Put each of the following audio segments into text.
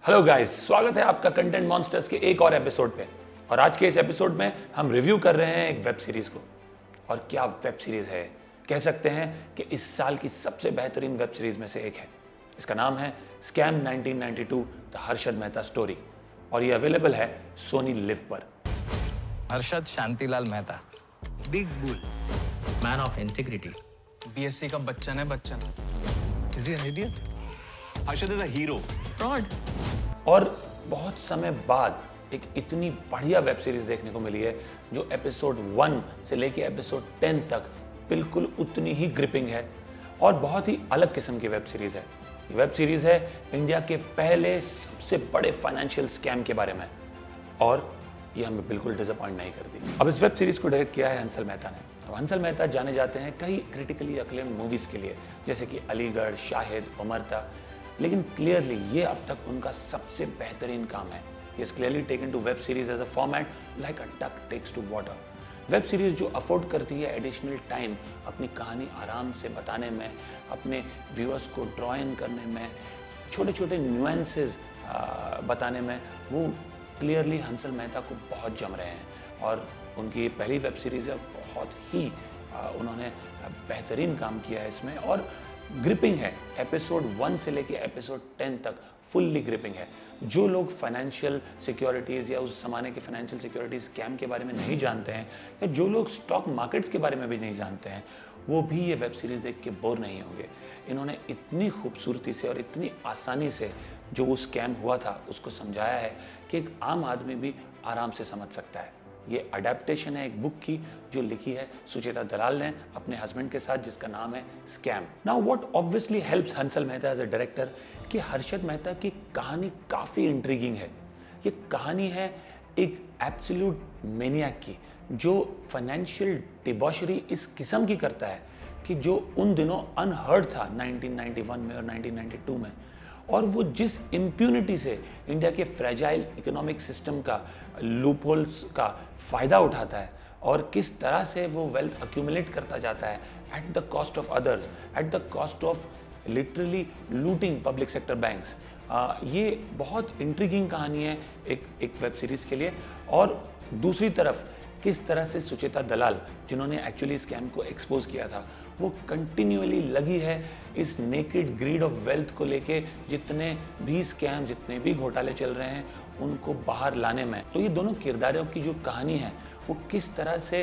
Hello guys, स्वागत है आपका कंटेंट मॉन्स्टर्स के एक और एपिसोड पे। और आज के इस एपिसोड में हम रिव्यू कर रहे हैं एक वेब सीरीज को। और क्या वेब सीरीज है, कह सकते हैं कि इस साल की सबसे बेहतरीन वेब सीरीज में से एक है। इसका नाम है scam 1992 the Harshad Mehta story और ये अवेलेबल है सोनी लिव पर। Harshad Shantilal Mehta, big bull, man of integrity, BSc का बच्चन है Bachchan. Is he an idiot? Harshad is a hero. Fraud. और बहुत समय बाद एक इतनी बढ़िया वेब सीरीज देखने को मिली है जो एपिसोड 1 से लेके एपिसोड 10 तक बिल्कुल उतनी ही ग्रिपिंग है और बहुत ही अलग किस्म की वेब सीरीज है। ये वेब सीरीज है इंडिया के पहले सबसे बड़े फाइनेंशियल स्कैम के बारे में और ये हमें बिल्कुल डिसअपॉइंट नहीं करती। अब इस वेब सीरीज को डायरेक्ट किया है हंसल मेहता ने। अब हंसल मेहता जाने जाते हैं कई क्रिटिकली अक्लेम्ड मूवीज के लिए, जैसे कि अलीगढ़, शाहिद, उमरता, लेकिन क्लियरली ये अब तक उनका सबसे बेहतरीन काम है। He is clearly taken to web series as a format like a duck takes to water. Web series जो अफोर्ड करती है एडिशनल टाइम अपनी कहानी आराम से बताने में, अपने व्यूअर्स को ड्रॉ इन करने में, छोटे छोटे न्यूएंसेस बताने में, वो क्लियरली हंसल मेहता को बहुत जम रहे हैं। और उनकी पहली वेब सीरीज है, बहुत ही उन्होंने बेहतरीन काम किया है इसमें और ग्रिपिंग है। एपिसोड 1 से लेके एपिसोड 10 तक फुल्ली ग्रिपिंग है। जो लोग फाइनेंशियल सिक्योरिटीज़ या उस ज़माने के फाइनेंशियल सिक्योरिटीज स्कैम के बारे में नहीं जानते हैं या जो लोग स्टॉक मार्केट्स के बारे में भी नहीं जानते हैं, वो भी ये वेब सीरीज़ देख के बोर नहीं होंगे। इन्होंने इतनी खूबसूरती से और इतनी आसानी से जो वो स्कैम हुआ था उसको समझाया है कि एक आम आदमी भी आराम से समझ सकता है। ये अडेप्टेशन है एक बुक की जो लिखी है सुचेता दलाल ने अपने हस्बैंड के साथ, जिसका नाम है scam. Now what obviously helps Hansal Mehta as a director कि हर्षद मेहता की कहानी काफ़ी इंट्रीगिंग है। ये कहानी है एक एब्सोल्यूट मैनियाक की जो फाइनेंशियल डिबॉशरी इस किस्म की करता है कि जो उन दिनों अनहर्ड था 1991 में और 1992 में, और वो जिस इम्प्यूनिटी से इंडिया के फ्रेजाइल इकोनॉमिक सिस्टम का लूपहोल्स का फ़ायदा उठाता है और किस तरह से वो वेल्थ अक्यूमुलेट करता जाता है at the cost of others, at the cost of literally looting public sector banks. ये बहुत इंट्रिगिंग कहानी है एक वेब सीरीज़ के लिए। और दूसरी तरफ किस तरह से सुचेता दलाल, जिन्होंने एक्चुअली स्कैम को एक्सपोज किया था, वो कंटिन्यूअली लगी है इस नेकेड ग्रीड ऑफ वेल्थ को लेके जितने भी स्कैम, जितने भी घोटाले चल रहे हैं उनको बाहर लाने में। तो ये दोनों किरदारों की जो कहानी है वो किस तरह से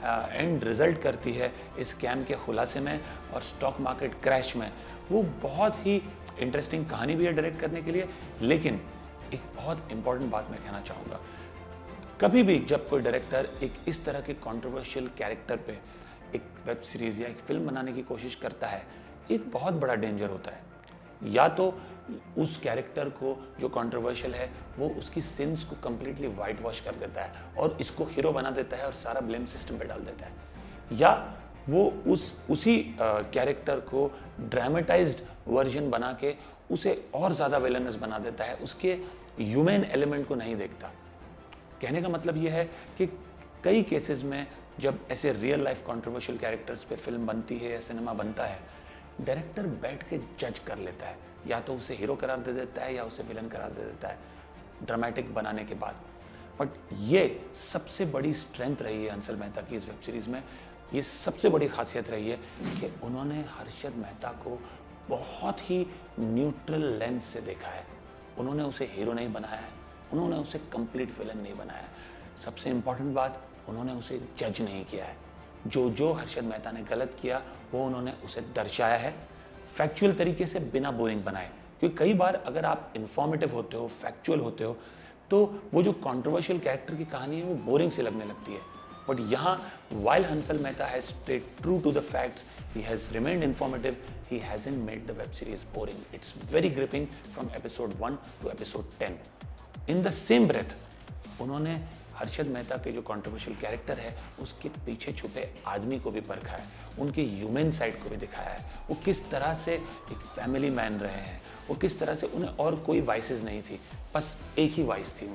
एंड रिजल्ट करती है इस स्कैम के खुलासे में और स्टॉक मार्केट क्रैश में, वो बहुत ही इंटरेस्टिंग कहानी भी है डायरेक्ट करने के लिए। लेकिन एक बहुत इंपॉर्टेंट बात मैं कहना चाहूँगा, कभी भी जब कोई डायरेक्टर एक इस तरह के कंट्रोवर्शियल कैरेक्टर पे एक वेब सीरीज़ या एक फिल्म बनाने की कोशिश करता है, एक बहुत बड़ा डेंजर होता है। या तो उस कैरेक्टर को जो कंट्रोवर्शियल है वो उसकी सिंस को कम्प्लीटली वाइट वॉश कर देता है और इसको हीरो बना देता है और सारा ब्लेम सिस्टम पे डाल देता है, या वो उसी कैरेक्टर को ड्रामेटाइज्ड वर्जन बना के उसे और ज़्यादा विलनस बना देता है, उसके ह्यूमन एलिमेंट को नहीं देखता। कहने का मतलब ये है कि कई केसेस में जब ऐसे रियल लाइफ कंट्रोवर्शियल कैरेक्टर्स पे फिल्म बनती है या सिनेमा बनता है, डायरेक्टर बैठ के जज कर लेता है, या तो उसे हीरो करार दे देता है या उसे विलन करार दे देता है ड्रामेटिक बनाने के बाद। बट ये सबसे बड़ी स्ट्रेंथ रही है हंसल मेहता की इस वेब सीरीज़ में। ये सबसे बड़ी खासियत रही है कि उन्होंने हर्षद मेहता को बहुत ही न्यूट्रल लेंस से देखा है। उन्होंने उसे हीरो नहीं बनाया है, उन्होंने उसे कंप्लीट विलन नहीं बनाया है। सबसे इंपॉर्टेंट बात, उन्होंने उसे जज नहीं किया है। जो हर्षद मेहता ने गलत किया वो उन्होंने उसे दर्शाया है फैक्चुअल तरीके से, बिना बोरिंग बनाए। क्योंकि कई बार अगर आप इंफॉर्मेटिव होते हो, फैक्चुअल होते हो, तो वो जो कंट्रोवर्शियल कैरेक्टर की कहानी है वो बोरिंग से लगने लगती है। बट यहाँ while Hansal Mehta has stayed true to the facts, he has remained informative, he hasn't made the web series boring. It's very gripping from episode 1 to episode 10। In the same breath उन्होंने हर्षद मेहता के जो controversial character है उसके पीछे छुपे आदमी को भी परखा है, उनके ह्यूमन साइड को भी दिखाया है। वो किस तरह से एक फैमिली मैन रहे हैं, वो किस तरह से उन्हें और कोई वाइसेस नहीं थी, बस एक ही वाइस थी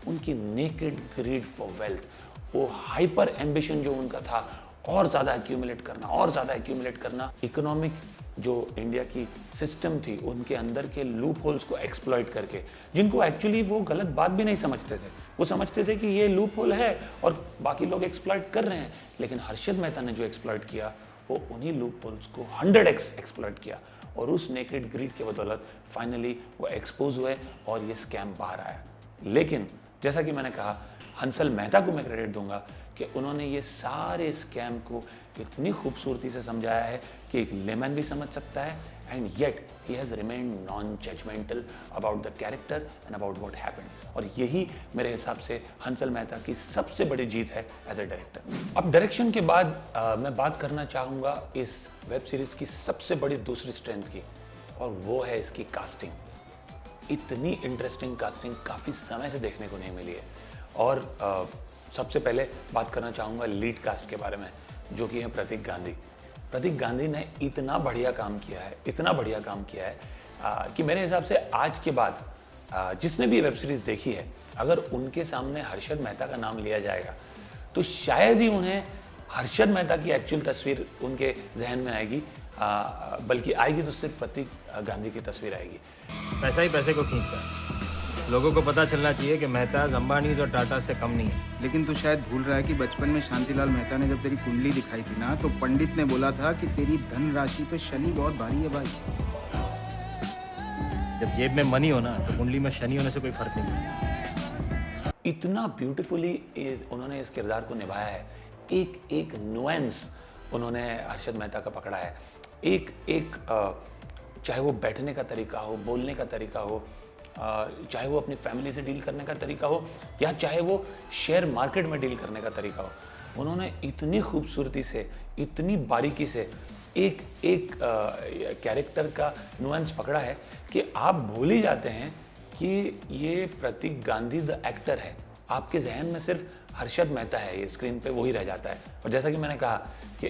उनकी नेकेड ग्रीड फॉर वेल्थ। वो हाइपर एम्बिशन जो उनका था, और ज़्यादा एक्यूमुलेट करना, और ज़्यादा एक्यूमुलेट करना। इकोनॉमिक जो इंडिया की सिस्टम थी उनके अंदर के लूप होल्स को एक्सप्लॉइट करके, जिनको एक्चुअली वो गलत बात भी नहीं समझते थे, वो समझते थे कि ये लूप होल है और बाकी लोग एक्सप्लॉइट कर रहे हैं, लेकिन हर्षद मेहता ने जो एक्सप्लॉइट किया वो उन्हीं लूप होल्स को 100x एक्सप्लॉइट किया और उस नेकेड ग्रीड के बदौलत फाइनली वो एक्सपोज हुए और ये स्कैम बाहर आया। लेकिन जैसा कि मैंने कहा, हंसल मेहता को मैं क्रेडिट दूंगा कि उन्होंने ये सारे स्कैम को इतनी खूबसूरती से समझाया है कि एक लेमन भी समझ सकता है, and yet he has remained non judgemental about the character and about what happened. और यही मेरे हिसाब से हंसल मेहता की सबसे बड़ी जीत है एज ए डायरेक्टर। अब डायरेक्शन के बाद मैं बात करना चाहूँगा इस वेब सीरीज़ की सबसे बड़ी दूसरी स्ट्रेंथ की, और वो है इसकी कास्टिंग। इतनी इंटरेस्टिंग कास्टिंग काफ़ी समय से देखने को नहीं मिली है। और सबसे पहले बात करना चाहूँगा लीड कास्ट के बारे में, जो कि है प्रतीक गांधी। प्रतीक गांधी ने इतना बढ़िया काम किया है, इतना बढ़िया काम किया है कि मेरे हिसाब से आज के बाद जिसने भी वेब सीरीज़ देखी है, अगर उनके सामने हर्षद मेहता का नाम लिया जाएगा तो शायद ही उन्हें हर्षद मेहता की एक्चुअल तस्वीर उनके जहन में आएगी, बल्कि आएगी तो सिर्फ प्रतीक गांधी की तस्वीर आएगी। पैसा ही पैसे को खींचता है। लोगों को पता चलना चाहिए कि मेहता अंबानीज और टाटा से कम नहीं है। लेकिन तू शायद भूल रहा है कि बचपन में शांतिलाल मेहता ने जब तेरी कुंडली दिखाई थी ना, तो पंडित ने बोला था कि तेरी धन राशि पे शनि बहुत भारी है भाई। जब जेब में मनी हो ना, तो कुंडली में शनि होने से कोई फर्क नहीं पड़ता। इतना ब्यूटीफुली उन्होंने इस किरदार को निभाया है। एक एक नुएंस उन्होंने हर्षद मेहता का पकड़ा है। एक एक चाहे वो बैठने का तरीका हो, बोलने का तरीका हो, चाहे वो अपनी फैमिली से डील करने का तरीका हो, या चाहे वो शेयर मार्केट में डील करने का तरीका हो, उन्होंने इतनी खूबसूरती से, इतनी बारीकी से एक एक कैरेक्टर का नुएंस पकड़ा है कि आप भूल ही जाते हैं कि ये प्रतीक गांधी द एक्टर है। आपके जहन में सिर्फ हर्षद मेहता है, ये स्क्रीन पे वही रह जाता है। और जैसा कि मैंने कहा कि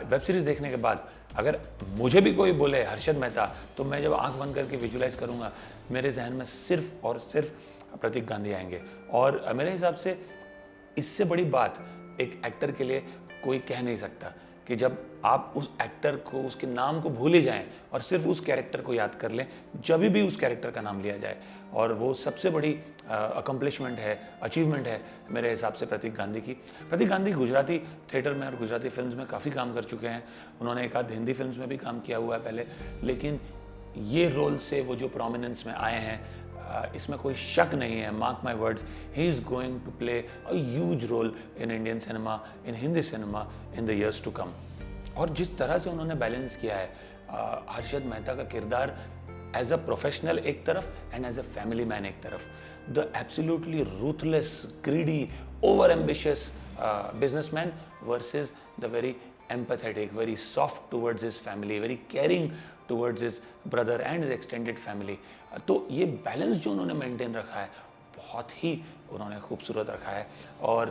वेब सीरीज़ देखने के बाद अगर मुझे भी कोई बोले हर्षद मेहता, तो मैं जब आंख बंद करके विजुलाइज करूंगा, मेरे जहन में सिर्फ और सिर्फ प्रतीक गांधी आएंगे। और मेरे हिसाब से इससे बड़ी बात एक एक्टर के लिए कोई कह नहीं सकता कि जब आप उस एक्टर को, उसके नाम को भूल ही जाएं और सिर्फ उस कैरेक्टर को याद कर लें जब भी उस कैरेक्टर का नाम लिया जाए। और वो सबसे बड़ी अकम्पलिशमेंट है, अचीवमेंट है मेरे हिसाब से प्रतीक गांधी की। प्रतीक गांधी गुजराती थिएटर में और गुजराती फिल्म्स में काफ़ी काम कर चुके हैं। उन्होंने एक आध हिंदी फिल्म्स में भी काम किया हुआ है पहले, लेकिन ये रोल से वो जो प्रोमिनेंस में आए हैं, इसमें कोई शक नहीं है, mark my words, he is going to play a huge role in Indian cinema, in Hindi cinema in the years to come. और जिस तरह से उन्होंने बैलेंस किया है हर्षद मेहता का किरदार एज अ प्रोफेशनल एक तरफ and as a family man एक तरफ, the absolutely ruthless, greedy, over ambitious businessman versus the very empathetic, very soft towards his family, very caring towards his brother and his extended family. तो ये balance जो उन्होंने maintain रखा है, बहुत ही उन्होंने खूबसूरत रखा है। और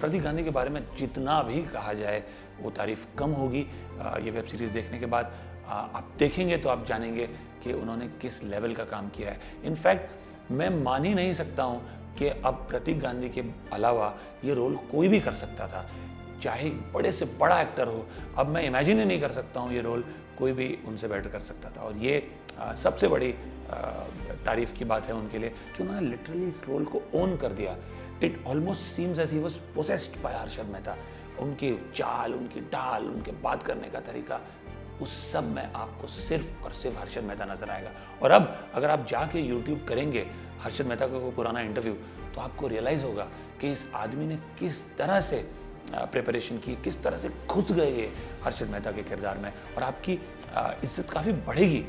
प्रतीक गांधी के बारे में जितना भी कहा जाए वो तारीफ कम होगी। ये वेब सीरीज़ देखने के बाद आप देखेंगे तो आप जानेंगे कि उन्होंने किस लेवल का काम किया है। इनफैक्ट मैं मान ही नहीं सकता हूँ कि अब प्रतीक गांधी के अलावा ये रोल कोई भी कर सकता था, चाहे बड़े से बड़ा एक्टर हो। अब मैं इमेजिन ही नहीं कर सकता हूँ ये रोल कोई भी उनसे बेटर कर सकता था। और ये सबसे बड़ी तारीफ की बात है उनके लिए कि उन्होंने लिटरली इस रोल को ओन कर दिया। It almost seems as he was possessed by Harshad Mehta. उनकी चाल, उनकी ढाल, उनके बात करने का तरीका, उस सब में आपको सिर्फ और सिर्फ हर्षद मेहता नजर आएगा। और अब अगर आप जाके यूट्यूब करेंगे हर्षद मेहता का कोई पुराना इंटरव्यू, तो आपको रियलाइज़ होगा कि इस आदमी ने किस तरह से प्रिपरेशन की, किस तरह से घुस गए ये हर्षद मेहता के किरदार में। और आपकी इज्जत काफ़ी बढ़ेगी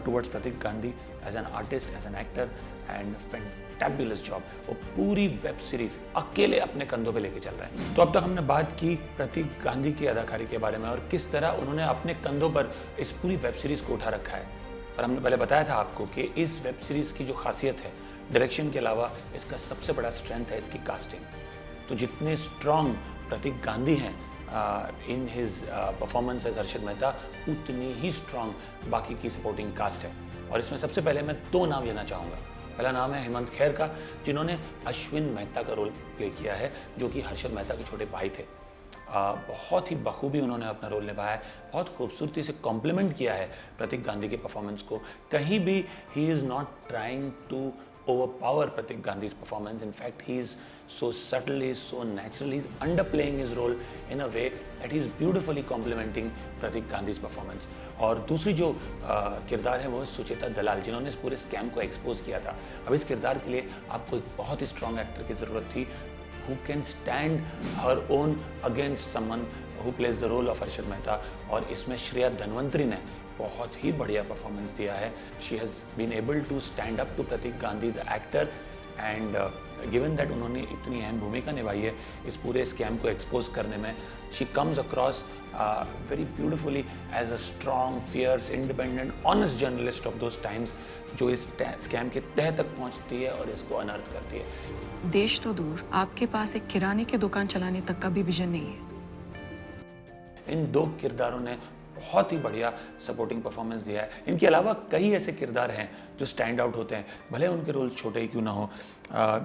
towards Pratik Gandhi as an artist, as an actor, and fantabulous job. वो पूरी वेब सीरीज अकेले अपने कंधों पे लेके चल रहे हैं। तो अब तक हमने बात की प्रतीक गांधी की अदाकारी के बारे में और किस तरह उन्होंने अपने कंधों पर इस पूरी वेब सीरीज को उठा रखा है। और हमने पहले बताया था आपको कि इस वेब सीरीज की जो खासियत है, डायरेक्शन के अलावा इसका सबसे बड़ा स्ट्रेंथ है इसकी कास्टिंग। तो जितने स्ट्रॉन्ग प्रतीक गांधी हैं in his performance as Harshad Mehta, उतनी ही स्ट्रॉन्ग बाकी की सपोर्टिंग कास्ट है। और इसमें सबसे पहले मैं 2 नाम लेना चाहूँगा। पहला नाम है हेमंत खेर का, जिन्होंने अश्विन मेहता का रोल प्ले किया है, जो कि हर्षद मेहता के छोटे भाई थे। बहुत ही बखूबी उन्होंने अपना रोल निभाया है, बहुत खूबसूरती से कॉम्प्लीमेंट किया है प्रतीक गांधी के परफॉर्मेंस को। कहीं भी he is not trying to overpower Pratik Gandhi's performance. In fact, he is so subtle, he is so natural, he is underplaying his role in a way that he is beautifully complementing Pratik Gandhi's performance. और दूसरी जो किरदार है वो है सुचेता दलाल, जिन्होंने इस पूरे स्कैम को एक्सपोज किया था। अब इस किरदार के लिए आपको एक बहुत ही स्ट्रॉन्ग एक्टर की ज़रूरत थी who can stand her own against someone who plays the role of Arshad Mehta, और इसमें श्रेया धनवंतरी ने बहुत ही बढ़िया परफॉर्मेंस दिया है। She has been able to stand up to Pratik Gandhi the actor, and given that उन्होंने इतनी अहम भूमिका निभाई है इस पूरे स्कैम को एक्सपोज करने में, she comes across very beautifully as a strong, fierce, independent, honest journalist of those times, जो इस स्कैम के तह तक पहुंचती है और इसको अनर्थ करती है। देश तो दूर, आपके पास एक किराने की दुकान चलाने तक का भी विजन नहीं है। इन दो किरदारों ने बहुत ही बढ़िया सपोर्टिंग परफॉर्मेंस दिया है। इनके अलावा कई ऐसे किरदार हैं जो स्टैंड आउट होते हैं, भले उनके रोल्स छोटे ही क्यों ना हो,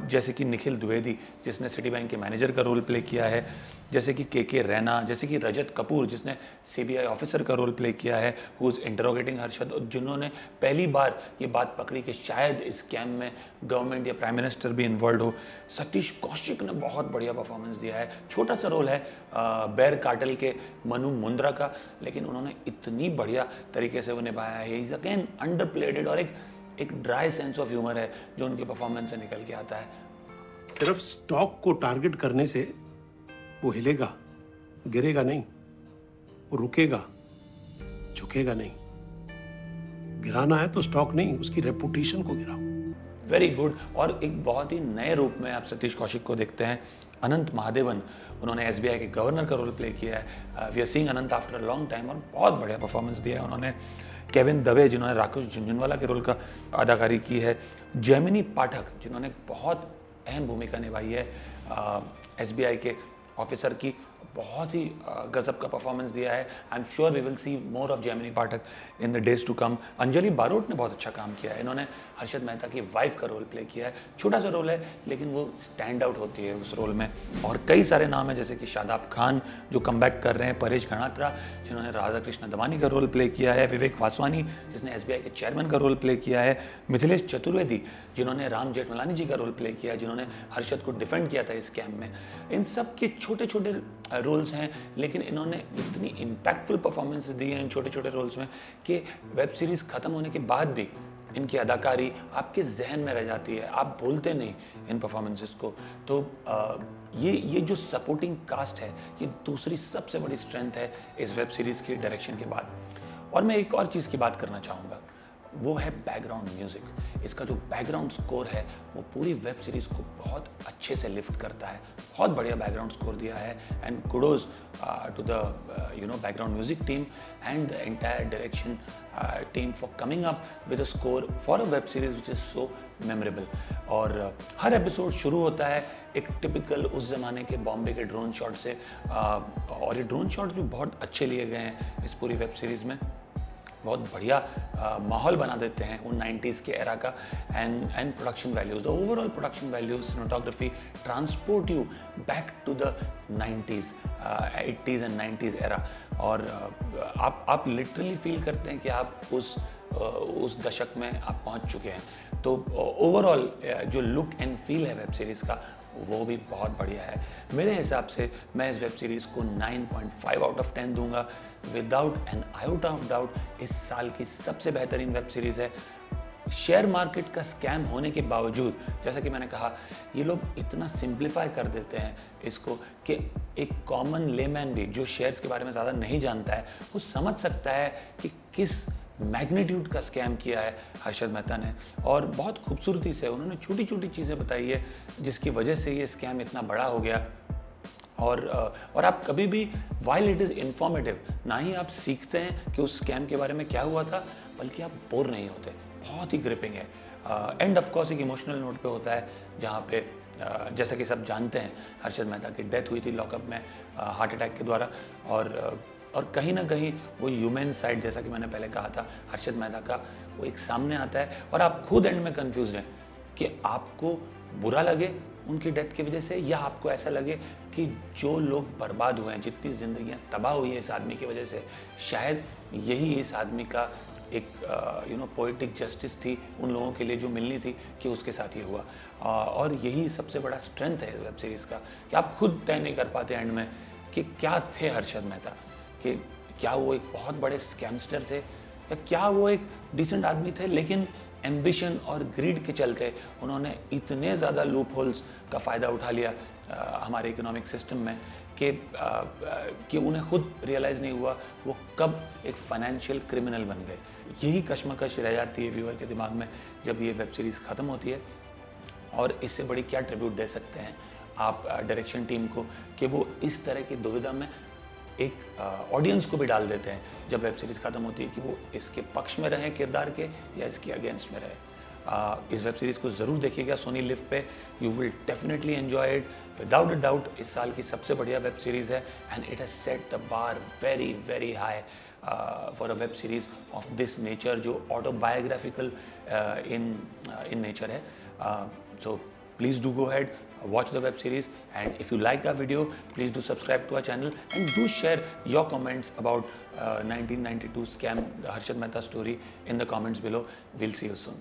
जैसे कि निखिल द्विवेदी जिसने सिटी बैंक के मैनेजर का रोल प्ले किया है, जैसे कि के रैना, जैसे कि रजत कपूर जिसने सीबीआई ऑफिसर का रोल प्ले किया है, हु इज़ इंटरोगेटिंग हर्षद, जिन्होंने पहली बार ये बात पकड़ी कि शायद इस स्कैम में गवर्नमेंट या प्राइम मिनिस्टर भी इन्वॉल्व हो। सतीश कौशिक ने बहुत बढ़िया परफॉर्मेंस दिया है, छोटा सा रोल है बैर कार्टेल के मनु मुंद्रा का, लेकिन उन्होंने इतनी बढ़िया तरीके से वो निभाया है। इज़ अगेन अंडर प्लेडेड, और एक ड्राई सेंस ऑफ ह्यूमर है जो उनके परफॉर्मेंस से निकल के आता है। सिर्फ स्टॉक को टारगेट करने से वो हिलेगा, गिरेगा नहीं, वो रुकेगा, झुकेगा नहीं। गिराना है तो स्टॉक नहीं, उसकी रेपुटेशन को गिराओ। Very good. और एक बहुत ही नए रूप में आप सतीश कौशिक को देखते हैं, अनंत महादेवन, उन्होंने एसबीआई के गवर्नर का रोल प्ले किया है। We are seeing Anant after a long time, और बहुत बढ़िया परफॉर्मेंस दिया है उन्होंने। केविन दवे जिन्होंने राकेश झुंझुनवाला के रोल का अदाकारी की है। जैमिनी पाठक जिन्होंने बहुत अहम भूमिका निभाई है एसबीआई के ऑफिसर की, बहुत ही गजब का परफॉर्मेंस दिया है। I am sure we will see more of Jaimini Pathak in the days to come. Anjali Barot ने बहुत अच्छा काम किया है, इन्होंने हर्षद मेहता की वाइफ का रोल प्ले किया है। छोटा सा रोल है लेकिन वो स्टैंड आउट होती है उस रोल में। और कई सारे नाम हैं जैसे कि शादाब खान जो कमबैक कर रहे हैं, परेश गणात्रा जिन्होंने राधा कृष्ण दमानी का रोल प्ले किया है, विवेक वासवानी जिसने एसबीआई के चेयरमैन का रोल प्ले किया है, मिथिलेश चतुर्वेदी जिन्होंने राम जेठमलानी जी का रोल प्ले किया, जिन्होंने हर्षद को डिफेंड किया था इस स्कैम में। इन सब के छोटे छोटे रोल्स हैं, लेकिन इन्होंने इतनी इम्पैक्टफुल परफॉर्मेंसेस दी हैं इन छोटे छोटे रोल्स में कि वेब सीरीज़ ख़त्म होने के बाद भी इनकी अदाकारी आपके जहन में रह जाती है, आप भूलते नहीं इन परफॉर्मेंसेस को। तो ये जो सपोर्टिंग कास्ट है, ये दूसरी सबसे बड़ी स्ट्रेंथ है इस वेब सीरीज़ की डायरेक्शन के बाद। और मैं एक और चीज़ की बात करना चाहूँगा, वो है बैकग्राउंड म्यूज़िक। इसका जो बैकग्राउंड स्कोर है वो पूरी वेब सीरीज़ को बहुत अच्छे से लिफ्ट करता है, बहुत बढ़िया बैकग्राउंड स्कोर दिया है। And kudos to the background music team and the entire direction team for coming up with a score for a web series which is so memorable. और हर एपिसोड शुरू होता है एक टिपिकल उस ज़माने के बॉम्बे के ड्रोन शॉट से, और ये ड्रोन शॉट्स भी बहुत अच्छे लिए गए हैं इस पूरी वेब सीरीज़ में। बहुत बढ़िया माहौल बना देते हैं उन 90s के एरा का। And production values, the overall production values, cinematography transport you back to the 90s, 80s and 90s era. और आप लिटरली फील करते हैं कि आप उस दशक में आप पहुंच चुके हैं। तो ओवरऑल जो लुक एंड फील है वेब सीरीज़ का वो भी बहुत बढ़िया है। मेरे हिसाब से मैं इस वेब सीरीज़ को 9.5 आउट ऑफ 10 दूंगा। Without an out of doubt इस साल की सबसे बेहतरीन वेब सीरीज़ है। शेयर मार्केट का स्कैम होने के बावजूद, जैसा कि मैंने कहा, ये लोग इतना सिंप्लीफाई कर देते हैं इसको कि एक कॉमन लेमैन भी जो शेयर्स के बारे में ज़्यादा नहीं जानता है वो समझ सकता है कि किस मैग्नीट्यूड का स्कैम किया है हर्षद मेहता ने। और बहुत खूबसूरती से उन्होंने छोटी छोटी चीज़ें बताई है जिसकी वजह से ये स्कैम इतना बड़ा हो गया। और आप कभी भी, वाइल इट इज़ इन्फॉर्मेटिव, ना ही आप सीखते हैं कि उस स्कैम के बारे में क्या हुआ था, बल्कि आप बोर नहीं होते। बहुत ही ग्रिपिंग है। एंड ऑफ कोर्स एक इमोशनल नोट पे होता है जहाँ पे जैसा कि सब जानते हैं हर्षद मेहता की डेथ हुई थी लॉकअप में हार्ट अटैक के द्वारा। और कहीं ना कहीं वो ह्यूमन साइड, जैसा कि मैंने पहले कहा था, हर्षद मेहता का वो एक सामने आता है। और आप खुद एंड में कंफ्यूज हैं कि आपको बुरा लगे उनकी डेथ की वजह से, या आपको ऐसा लगे कि जो लोग बर्बाद हुए हैं, जितनी ज़िंदगियां तबाह हुई हैं इस आदमी की वजह से, शायद यही इस आदमी का एक पोइटिक जस्टिस थी उन लोगों के लिए जो मिलनी थी कि उसके साथ ये हुआ। और यही सबसे बड़ा स्ट्रेंथ है इस वेब सीरीज़ का कि आप खुद तय नहीं कर पाते एंड में कि क्या थे हर्षद मेहता, कि क्या वो एक बहुत बड़े स्कैमस्टर थे या क्या वो एक डिसेंट आदमी थे, लेकिन एम्बिशन और ग्रीड के चलते उन्होंने इतने ज़्यादा लूप होल्स का फ़ायदा उठा लिया हमारे इकोनॉमिक सिस्टम में कि उन्हें खुद रियलाइज़ नहीं हुआ वो कब एक फाइनेंशियल क्रिमिनल बन गए। यही कश्मकश रह जाती है व्यूअर के दिमाग में जब ये वेब सीरीज़ ख़त्म होती है। और इससे बड़ी क्या ट्रिब्यूट दे सकते हैं आप डायरेक्शन टीम को कि वो इस तरह की दुविधा में एक ऑडियंस को भी डाल देते हैं जब वेब सीरीज़ ख़त्म होती है कि वो इसके पक्ष में रहें किरदार के या इसके अगेंस्ट में रहे। इस वेब सीरीज़ को ज़रूर देखिएगा सोनी लिव पे, you will definitely enjoy it without a doubt. इस साल की सबसे बढ़िया वेब सीरीज़ है and it has set the bar very very high for a web series of this nature जो ऑटोबायोग्राफिकल इन नेचर है। So please do go ahead, watch the web series, and if you like our video, please do subscribe to our channel and do share your comments about 1992 scam, the Harshad Mehta story in the comments below. We'll see you soon.